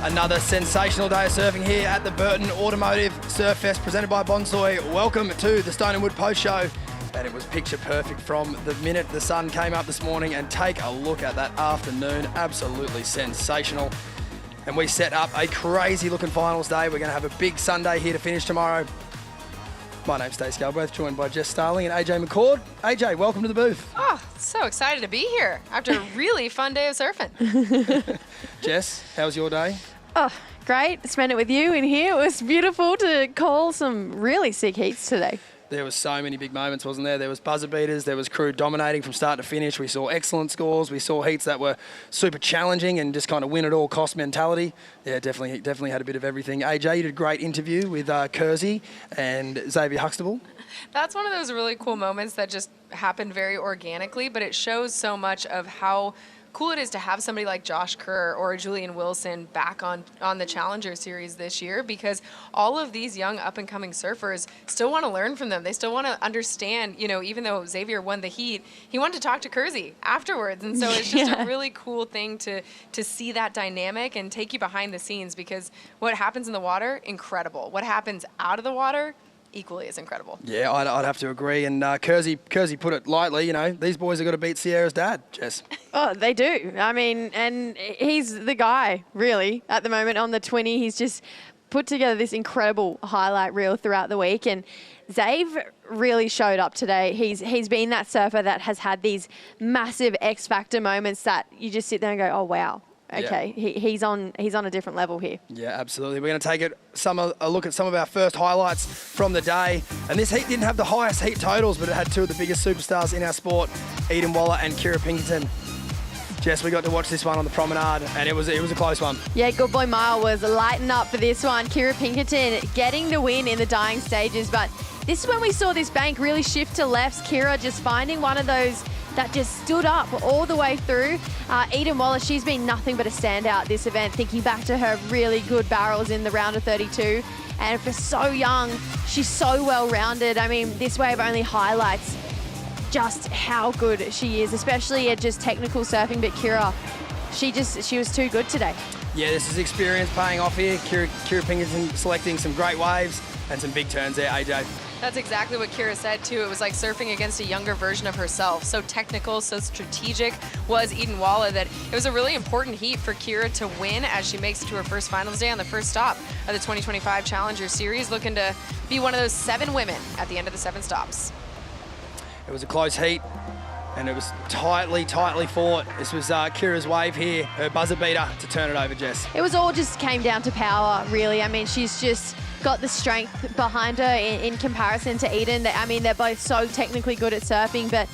Another sensational day of surfing here at the Burton Automotive SURFEST presented by Bonsoy. Welcome to the Stone and Wood Post Show. And it was picture perfect from the minute the sun came up this morning, and take a look at that afternoon. Absolutely sensational. And we set up a crazy looking finals day. We're going to have a big Sunday here to finish tomorrow. My name's Stacey Galbraith, joined by Jess Starling and AJ McCord. AJ, welcome to the booth. Oh, so excited to be here after a really fun day of surfing. Jess, how was your day? Oh, great. Spent it with you in here. It was beautiful to call some really sick heats today. There was so many big moments, wasn't there? There was buzzer beaters, there was crew dominating from start to finish. We saw excellent scores. We saw heats that were super challenging and just kind of win at all cost mentality. Yeah, definitely had a bit of everything. AJ, you did a great interview with Kersey and Xavier Huxtable. That's one of those really cool moments that just happened very organically, but it shows so much of how cool it is to have somebody like Josh Kerr or Julian Wilson back on the Challenger Series this year, because all of these young up-and-coming surfers still want to learn from them. They still want to understand, you know, even though Xavier won the heat, he wanted to talk to Kersey afterwards. And so it's just a really cool thing to see that dynamic and take you behind the scenes, because what happens in the water, incredible. What happens out of the water, equally as incredible. Yeah, I'd have to agree. And Kersey put it lightly, you know, these boys have got to beat Sierra's dad, Jess. Oh, they do. I mean, and he's the guy, really, at the moment on the 20. He's just put together this incredible highlight reel throughout the week. And Zave really showed up today. He's been that surfer that has had these massive X-factor moments that you just sit there and go, oh, wow. Okay, yeah. He's on a different level here. Yeah, absolutely. We're going to take a look at some of our first highlights from the day. And this heat didn't have the highest heat totals, but it had two of the biggest superstars in our sport, Eden Waller and Kirra Pinkerton. Jess, we got to watch this one on the promenade, and it was a close one. Yeah, good boy Mile was lighting up for this one. Kirra Pinkerton getting the win in the dying stages, but this is when we saw this bank really shift to lefts. Kirra just finding one of those that just stood up all the way through. Eden Waller, she's been nothing but a standout this event, thinking back to her really good barrels in the round of 32. And for so young, she's so well-rounded. I mean, this wave only highlights just how good she is, especially at just technical surfing. But Kirra, she was too good today. Yeah, this is experience paying off here. Kirra Pinkerton selecting some great waves and some big turns there, AJ. That's exactly what Kirra said, too. It was like surfing against a younger version of herself. So technical, so strategic was Eden Waller that it was a really important heat for Kirra to win as she makes it to her first finals day on the first stop of the 2025 Challenger Series, looking to be one of those 7 women at the end of the 7 stops. It was a close heat, and it was tightly fought. This was Kirra's wave here, her buzzer beater to turn it over, Jess. It was all just came down to power, really. I mean, she's just got the strength behind her in comparison to Eden. I mean, they're both so technically good at surfing, but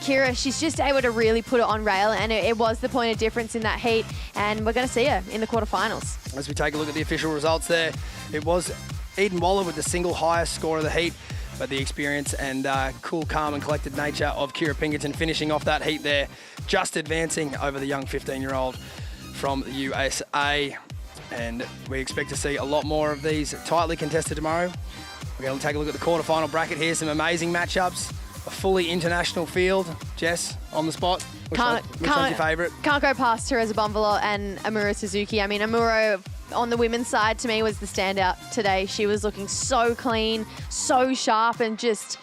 Kirra, she's just able to really put it on rail, and it was the point of difference in that heat, and we're going to see her in the quarterfinals. As we take a look at the official results there, it was Eden Waller with the single highest score of the heat, but the experience and cool, calm and collected nature of Kirra Pinkerton finishing off that heat there, just advancing over the young 15-year-old from the USA. And we expect to see a lot more of these tightly contested tomorrow. We're going to take a look at the quarterfinal bracket here. Some amazing matchups, a fully international field. Jess, on the spot, which one's your favourite? Can't go past Teresa Bonvalot and Amuro Tsuzuki. I mean, Amuro on the women's side to me was the standout today. She was looking so clean, so sharp, and just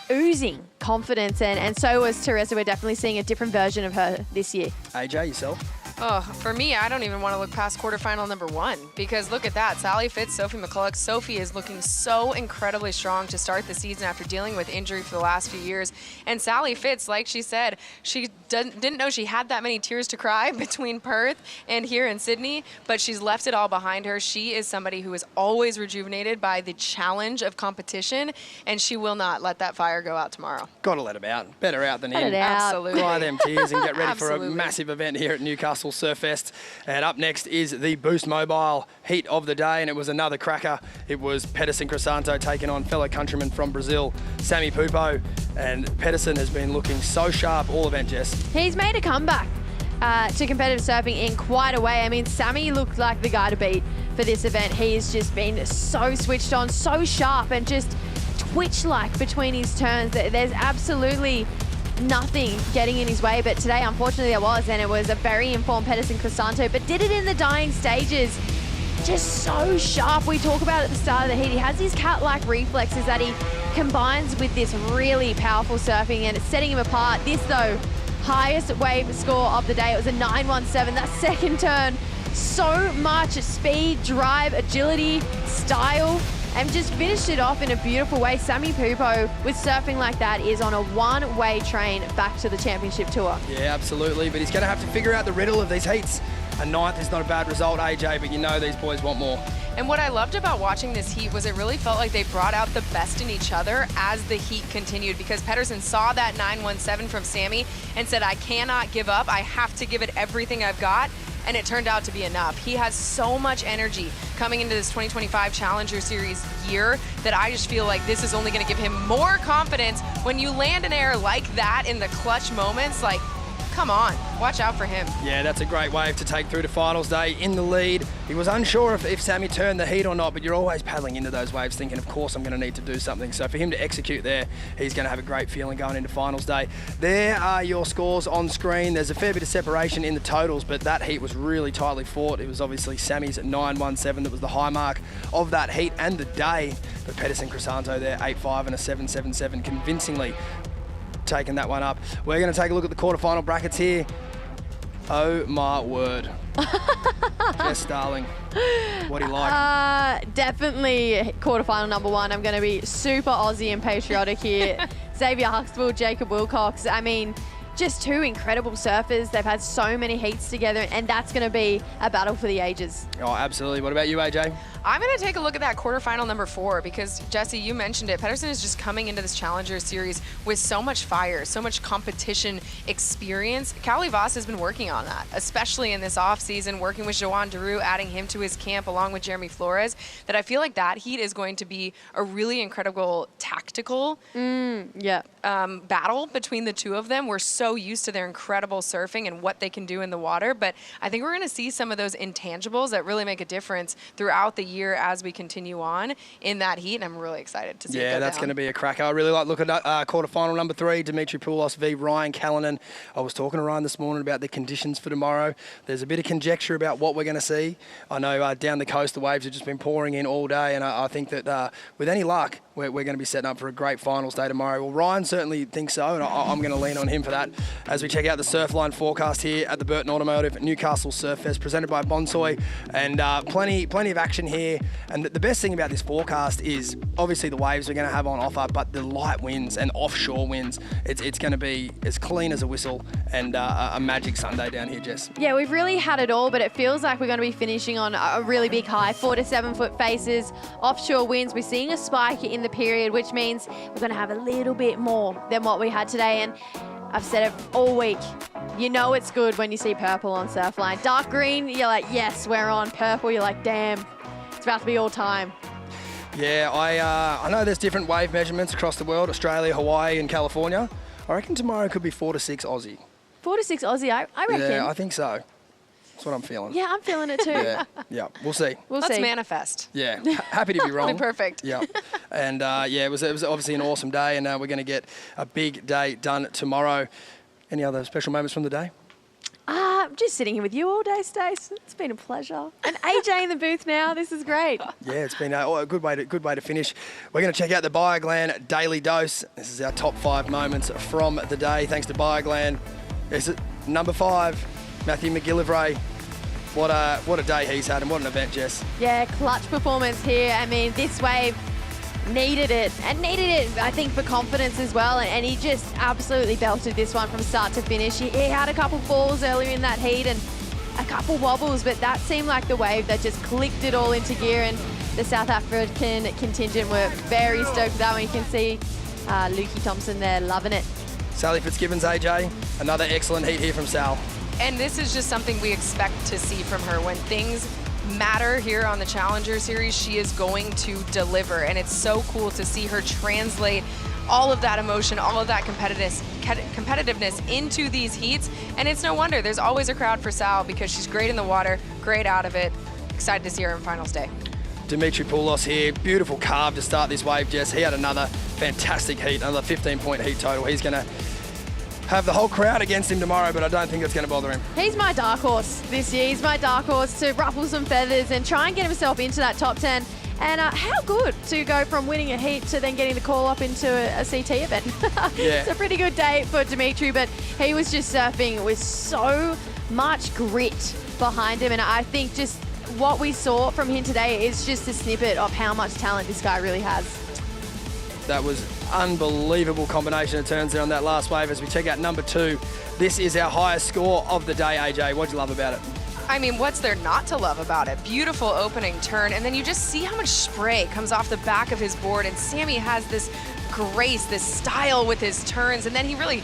oozing confidence. And so was Teresa. We're definitely seeing a different version of her this year. AJ, yourself? Oh, for me, I don't even want to look past quarterfinal number 1, because look at that. Sally Fitz, Sophie McCulloch. Sophie is looking so incredibly strong to start the season after dealing with injury for the last few years. And Sally Fitz, like she said, she didn't know she had that many tears to cry between Perth and here in Sydney, but she's left it all behind her. She is somebody who is always rejuvenated by the challenge of competition, and she will not let that fire go out tomorrow. Got to let them out. Better out than in. Absolutely. Dry them tears and get ready for a massive event here at Newcastle SURFEST. And up next is the Boost Mobile heat of the day, and it was another cracker. It was Peterson Crisanto taking on fellow countryman from Brazil, Sammy Pupo. And Peterson has been looking so sharp all event, Jess. He's made a comeback to competitive surfing in quite a way. I mean, Sammy looked like the guy to beat for this event. He's just been so switched on, so sharp, and just twitch-like between his turns. There's absolutely nothing getting in his way, but today unfortunately there was, and it was a very informed Peterson Crisanto, but did it in the dying stages. just so sharp. We talk about it at the start of the heat. He has these cat-like reflexes that he combines with this really powerful surfing, and it's setting him apart. This, though, highest wave score of the day. It was a 917. That second turn, so much speed, drive, agility, style, and just finished it off in a beautiful way. Sammy Pupo, with surfing like that, is on a one-way train back to the championship tour. Yeah, absolutely, but he's going to have to figure out the riddle of these heats. A ninth is not a bad result, AJ, but you know these boys want more. And what I loved about watching this heat was it really felt like they brought out the best in each other as the heat continued, because Peterson saw that 917 from Sammy and said, I cannot give up. I have to give it everything I've got. And it turned out to be enough. He has so much energy coming into this 2025 Challenger Series year that I just feel like this is only going to give him more confidence. When you land an air like that in the clutch moments, like, come on, watch out for him. Yeah, that's a great wave to take through to finals day in the lead. He was unsure if Sammy turned the heat or not, but you're always paddling into those waves thinking, of course, I'm going to need to do something. So for him to execute there, he's going to have a great feeling going into finals day. There are your scores on screen. There's a fair bit of separation in the totals, but that heat was really tightly fought. It was obviously Sammy's at 917 that was the high mark of that heat and the day. But Peterson Crisanto there, 8.5 and a 7.77, convincingly taking that one up. We're going to take a look at the quarterfinal brackets here. Oh my word. Jess Starling, what do you like? Definitely quarterfinal number one. I'm going to be super Aussie and patriotic here. Xavier Huxtable, Jacob Wilcox. I mean, just two incredible surfers. They've had so many heats together, and that's going to be a battle for the ages. Oh, absolutely. What about you, AJ? I'm going to take a look at that quarterfinal number 4 because, Jesse, you mentioned it. Peterson is just coming into this Challenger Series with so much fire, so much competition experience. Callie Voss has been working on that, especially in this offseason, working with Joan Deroux, adding him to his camp along with Jeremy Flores, that I feel like that heat is going to be a really incredible tactical battle between the two of them. We're so used to their incredible surfing and what they can do in the water, but I think we're going to see some of those intangibles that really make a difference throughout the year as we continue on in that heat, and I'm really excited to see it go that's down. going to be a cracker. I really like looking at quarterfinal number 3, Dimitri Poulos v Ryan Callinan. I was talking to Ryan this morning about the conditions for tomorrow. There's a bit of conjecture about what we're going to see. I know down the coast the waves have just been pouring in all day, and I think that with any luck we're going to be setting up for a great finals day tomorrow. Well, Ryan certainly thinks so, and I'm going to lean on him for that as we check out the Surfline forecast here at the Burton Automotive Newcastle SURFEST, presented by Bonsoy, and plenty of action here. And the best thing about this forecast is obviously the waves we're going to have on offer, but the light winds and offshore winds. It's going to be as clean as a whistle, and a magic Sunday down here, Jess. Yeah, we've really had it all, but it feels like we're going to be finishing on a really big high. 4 to 7 foot faces, offshore winds. We're seeing a spike in the period, which means we're going to have a little bit more than what we had today. And I've said it all week. You know it's good when you see purple on Surfline. Dark green, you're like, yes, we're on. Purple, you're like, damn, it's about to be all time. Yeah, I know there's different wave measurements across the world, Australia, Hawaii, and California. I reckon tomorrow could be 4 to 6 Aussie. 4 to 6 Aussie, I reckon. Yeah, I think so. That's what I'm feeling. Yeah, I'm feeling it too. Yeah, we'll see. Let's manifest. Yeah, happy to be wrong. Perfect. Yeah, and it was obviously an awesome day, and we're going to get a big day done tomorrow. Any other special moments from the day? Just sitting here with you all day, Stace. It's been a pleasure. And AJ in the booth now. This is great. Yeah, it's been a good way to finish. We're going to check out the BioGlan Daily Dose. This is our top 5 moments from the day. Thanks to BioGlan. Is it number 5? Matthew McGillivray. What a day he's had, and what an event, Jess. Yeah, clutch performance here. I mean, this wave needed it, I think, for confidence as well, and he just absolutely belted this one from start to finish. He had a couple falls earlier in that heat and a couple wobbles, but that seemed like the wave that just clicked it all into gear, and the South African contingent were very stoked with that one. You can see Lukey Thompson there loving it. Sally Fitzgibbons, AJ, another excellent heat here from Sal. And this is just something we expect to see from her. When things matter here on the Challenger Series, she is going to deliver. And it's so cool to see her translate all of that emotion, all of that competitiveness into these heats. And it's no wonder there's always a crowd for Sal, because she's great in the water, great out of it. Excited to see her in finals day. Dimitri Poulos here, beautiful carve to start this wave, Jess. He had another fantastic heat, another 15-point heat total. He's going to have the whole crowd against him tomorrow, but I don't think it's going to bother him. He's my dark horse this year. He's my dark horse to ruffle some feathers and try and get himself into that top 10. And how good to go from winning a heat to then getting the call up into a CT event. It's a pretty good day for Dimitri, but he was just surfing with so much grit behind him. And I think just what we saw from him today is just a snippet of how much talent this guy really has. That was unbelievable combination of turns there on that last wave. As we check out number 2, this is our highest score of the day, AJ. What'd you love about it? I mean, what's there not to love about it? Beautiful opening turn, and then you just see how much spray comes off the back of his board, and Sammy has this grace, this style with his turns, and then he really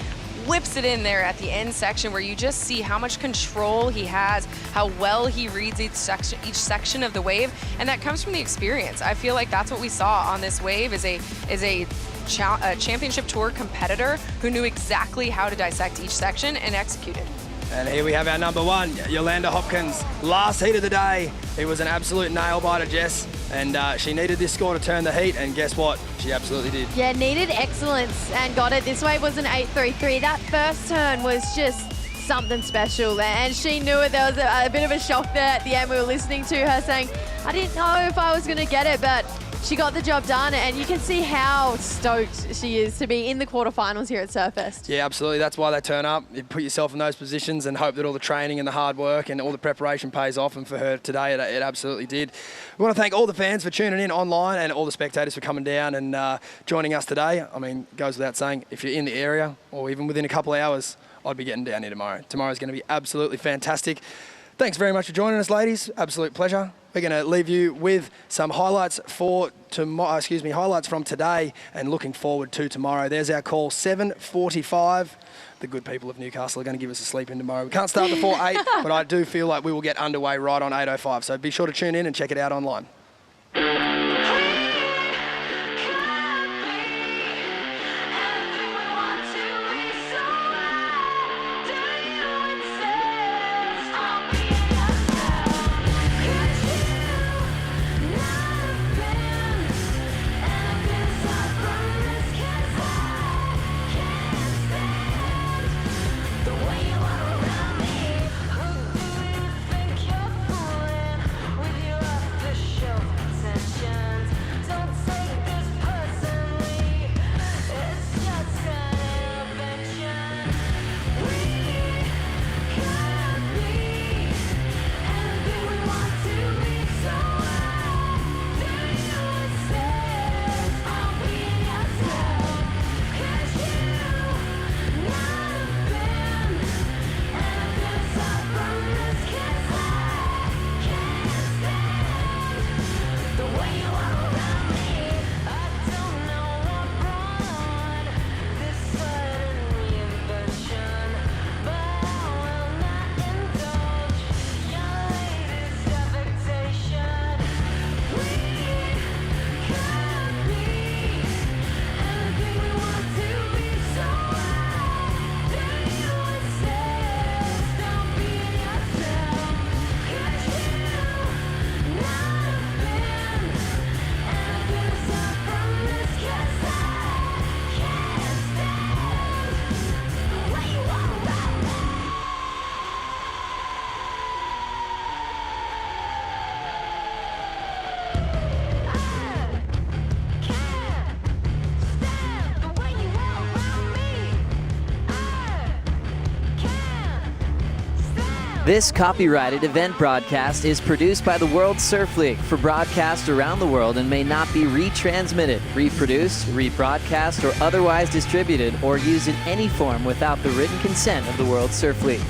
whips it in there at the end section where you just see how much control he has, how well he reads each section of the wave, and that comes from the experience. I feel like that's what we saw on this wave is a championship tour competitor who knew exactly how to dissect each section and executed. And here we have our number 1, Yolanda Hopkins. Last heat of the day. It was an absolute nail-biter, Jess. And she needed this score to turn the heat, and guess what? She absolutely did. Yeah, needed excellence and got it. This wave was an 8.33. That first turn was just something special, and she knew it. There was a bit of a shock there at the end. We were listening to her saying, I didn't know if I was going to get it, but she got the job done, and you can see how stoked she is to be in the quarterfinals here at SURFEST. Yeah, absolutely. That's why they turn up. You put yourself in those positions and hope that all the training and the hard work and all the preparation pays off, and for her today, it absolutely did. We want to thank all the fans for tuning in online and all the spectators for coming down and joining us today. I mean, it goes without saying, if you're in the area or even within a couple of hours, I'd be getting down here tomorrow. Tomorrow's going to be absolutely fantastic. Thanks very much for joining us, ladies. Absolute pleasure. We're going to leave you with some highlights for tomorrow. Highlights from today, and looking forward to tomorrow. There's our call, 7:45. The good people of Newcastle are going to give us a sleep in tomorrow. We can't start before 8, but I do feel like we will get underway right on 8:05. So be sure to tune in and check it out online. This copyrighted event broadcast is produced by the World Surf League for broadcast around the world and may not be retransmitted, reproduced, rebroadcast, or otherwise distributed or used in any form without the written consent of the World Surf League.